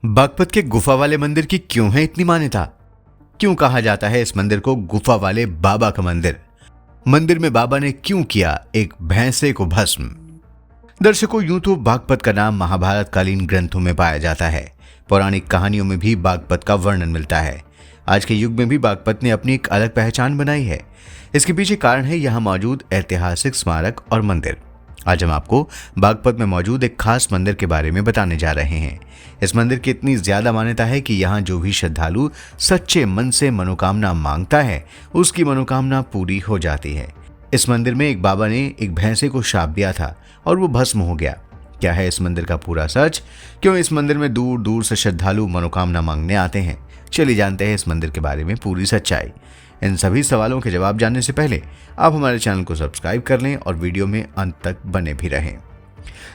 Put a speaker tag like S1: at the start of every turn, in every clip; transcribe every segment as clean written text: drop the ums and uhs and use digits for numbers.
S1: बागपत के गुफा वाले मंदिर की क्यों है इतनी मान्यता? क्यों कहा जाता है इस मंदिर को गुफा वाले बाबा का मंदिर? मंदिर में बाबा ने क्यों किया एक भैंसे को भस्म? दर्शकों, यूं तो बागपत का नाम महाभारत कालीन ग्रंथों में पाया जाता है। पौराणिक कहानियों में भी बागपत का वर्णन मिलता है। आज के युग में भी बागपत ने अपनी एक अलग पहचान बनाई है। इसके पीछे कारण है यहाँ मौजूद ऐतिहासिक स्मारक और मंदिर। आज हम आपको बागपत में मौजूद एक खास मंदिर के बारे में बताने जा रहे हैं। इस मंदिर की इतनी ज्यादा मान्यता है कि यहाँ जो भी श्रद्धालु सच्चे मन से मनोकामना मांगता है, उसकी मनोकामना पूरी हो जाती है। इस मंदिर में एक बाबा ने एक भैंसे को शाप दिया था और वो भस्म हो गया। क्या है इस मंदिर का पूरा सच? क्यों इस मंदिर में दूर दूर से श्रद्धालु मनोकामना मांगने आते हैं? चलिए जानते हैं इस मंदिर के बारे में पूरी सच्चाई। इन सभी सवालों के जवाब जानने से पहले आप हमारे चैनल को सब्सक्राइब कर लें और वीडियो में अंत तक बने भी रहें।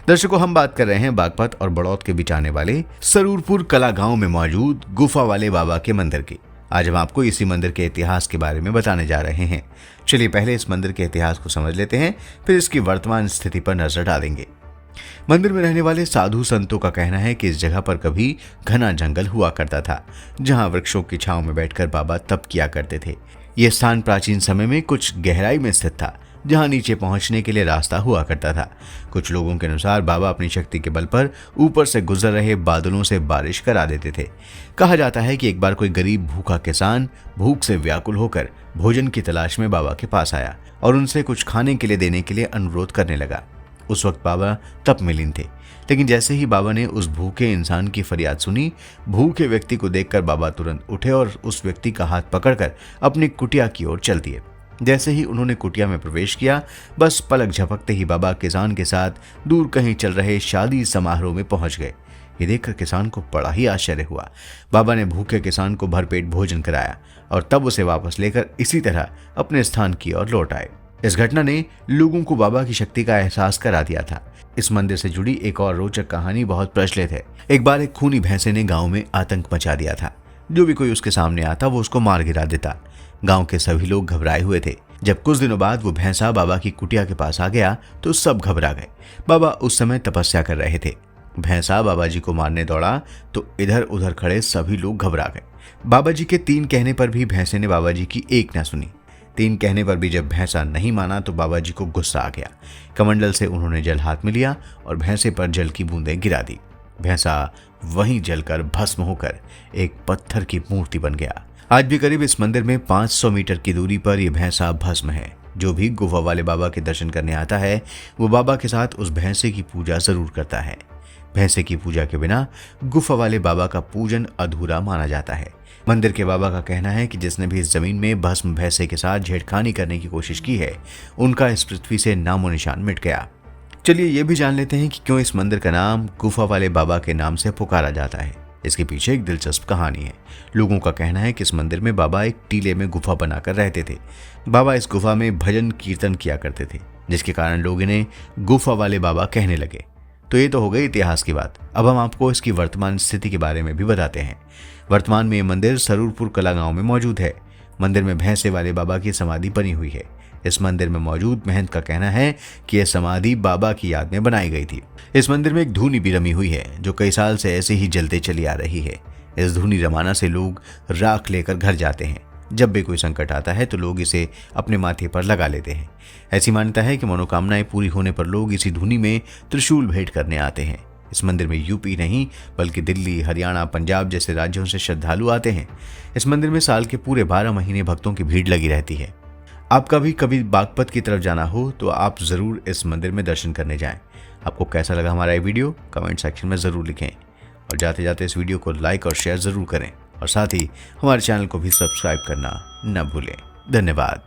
S1: दर्शकों, हम बात कर रहे हैं बागपत और बड़ौत के बीच आने वाले सरूरपुर कला गांव में मौजूद गुफा वाले बाबा के मंदिर की। आज हम आपको इसी मंदिर के इतिहास के बारे में बताने जा रहे हैं। चलिए पहले इस मंदिर के इतिहास को समझ लेते हैं, फिर इसकी वर्तमान स्थिति पर नजर डालेंगे। मंदिर में रहने वाले साधु संतों का कहना है कि इस जगह पर कभी घना जंगल हुआ करता था, जहां वृक्षों की छांव में बैठकर बाबा तप किया करते थे। यह स्थान प्राचीन समय में कुछ गहराई में स्थित था, जहां नीचे पहुंचने के लिए रास्ता हुआ करता था। कुछ लोगों के अनुसार बाबा अपनी शक्ति के बल पर ऊपर से गुजर रहे बादलों से बारिश करा देते थे। कहा जाता है कि एक बार कोई गरीब भूखा किसान भूख से व्याकुल होकर भोजन की तलाश में बाबा के पास आया और उनसे कुछ खाने के लिए देने के लिए अनुरोध करने लगा। उस वक्त बाबा तप में लीन थे, लेकिन जैसे ही बाबा ने उस भूखे इंसान की फरियाद सुनी, भूखे व्यक्ति को देखकर बाबा तुरंत उठे और उस व्यक्ति का हाथ पकड़कर अपनी कुटिया की ओर चल दिए। जैसे ही उन्होंने कुटिया में प्रवेश किया, बस पलक झपकते ही बाबा किसान के साथ दूर कहीं चल रहे शादी समारोह में पहुंच गए। ये देखकर किसान को बड़ा ही आश्चर्य हुआ। बाबा ने भूखे किसान को भरपेट भोजन कराया और तब उसे वापस लेकर इसी तरह अपने स्थान की ओर लौट आए। इस घटना ने लोगों को बाबा की शक्ति का एहसास करा दिया था। इस मंदिर से जुड़ी एक और रोचक कहानी बहुत प्रचलित है। एक बार एक खूनी भैंसे ने गांव में आतंक मचा दिया था। जो भी कोई उसके सामने आता वो उसको मार गिरा देता। गांव के सभी लोग घबराए हुए थे। जब कुछ दिनों बाद वो भैंसा बाबा की कुटिया के पास आ गया तो सब घबरा गए। बाबा उस समय तपस्या कर रहे थे। भैंसा बाबा जी को मारने दौड़ा तो इधर उधर खड़े सभी लोग घबरा गए। बाबा जी के 3 कहने पर भी भैंसे ने बाबा जी की एक ना सुनी। 3 कहने पर भी जब भैंसा नहीं माना तो बाबा जी को गुस्सा आ गया। कमंडल से उन्होंने जल हाथ में लिया और भैंसे पर जल की बूंदें गिरा दी। भैंसा वहीं जलकर भस्म होकर एक पत्थर की मूर्ति बन गया। आज भी करीब इस मंदिर में 500 मीटर की दूरी पर यह भैंसा भस्म है। जो भी गुफा वाले बाबा के दर्शन करने आता है वो बाबा के साथ उस भैंसे की पूजा जरूर करता है। भैंसे की पूजा के बिना गुफा वाले बाबा का पूजन अधूरा माना जाता है। मंदिर के बाबा का कहना है कि जिसने भी इस जमीन में भस्म भैंसे के साथ छेड़खानी करने की कोशिश की है, उनका इस पृथ्वी से नामो निशान मिट गया। चलिए ये भी जान लेते हैं कि क्यों इस मंदिर का नाम गुफा वाले बाबा के नाम से पुकारा जाता है। इसके पीछे एक दिलचस्प कहानी है। लोगों का कहना है कि इस मंदिर में बाबा एक टीले में गुफा बनाकर रहते थे। बाबा इस गुफा में भजन कीर्तन किया करते थे, जिसके कारण लोग इन्हें गुफा वाले बाबा कहने लगे। तो ये तो हो गई इतिहास की बात। अब हम आपको इसकी वर्तमान स्थिति के बारे में भी बताते हैं। वर्तमान में ये मंदिर सरूरपुर कला गांव में मौजूद है। मंदिर में भैंसे वाले बाबा की समाधि बनी हुई है। इस मंदिर में मौजूद महंत का कहना है कि यह समाधि बाबा की याद में बनाई गई थी। इस मंदिर में एक धूनी भी रमी हुई है, जो कई साल से ऐसे ही जलते चली आ रही है। इस धूनी रमाना से लोग राख लेकर घर जाते हैं। जब भी कोई संकट आता है तो लोग इसे अपने माथे पर लगा लेते हैं। ऐसी मान्यता है कि मनोकामनाएं पूरी होने पर लोग इसी धूनी में त्रिशूल भेंट करने आते हैं। इस मंदिर में यूपी नहीं बल्कि दिल्ली, हरियाणा, पंजाब जैसे राज्यों से श्रद्धालु आते हैं। इस मंदिर में साल के पूरे 12 महीने भक्तों की भीड़ लगी रहती है। आपका भी कभी बागपत की तरफ जाना हो तो आप जरूर इस मंदिर में दर्शन करने जाएं। आपको कैसा लगा हमारा ये वीडियो कमेंट सेक्शन में जरूर लिखें और जाते जाते इस वीडियो को लाइक और शेयर जरूर करें और साथ ही हमारे चैनल को भी सब्सक्राइब करना न भूलें। धन्यवाद।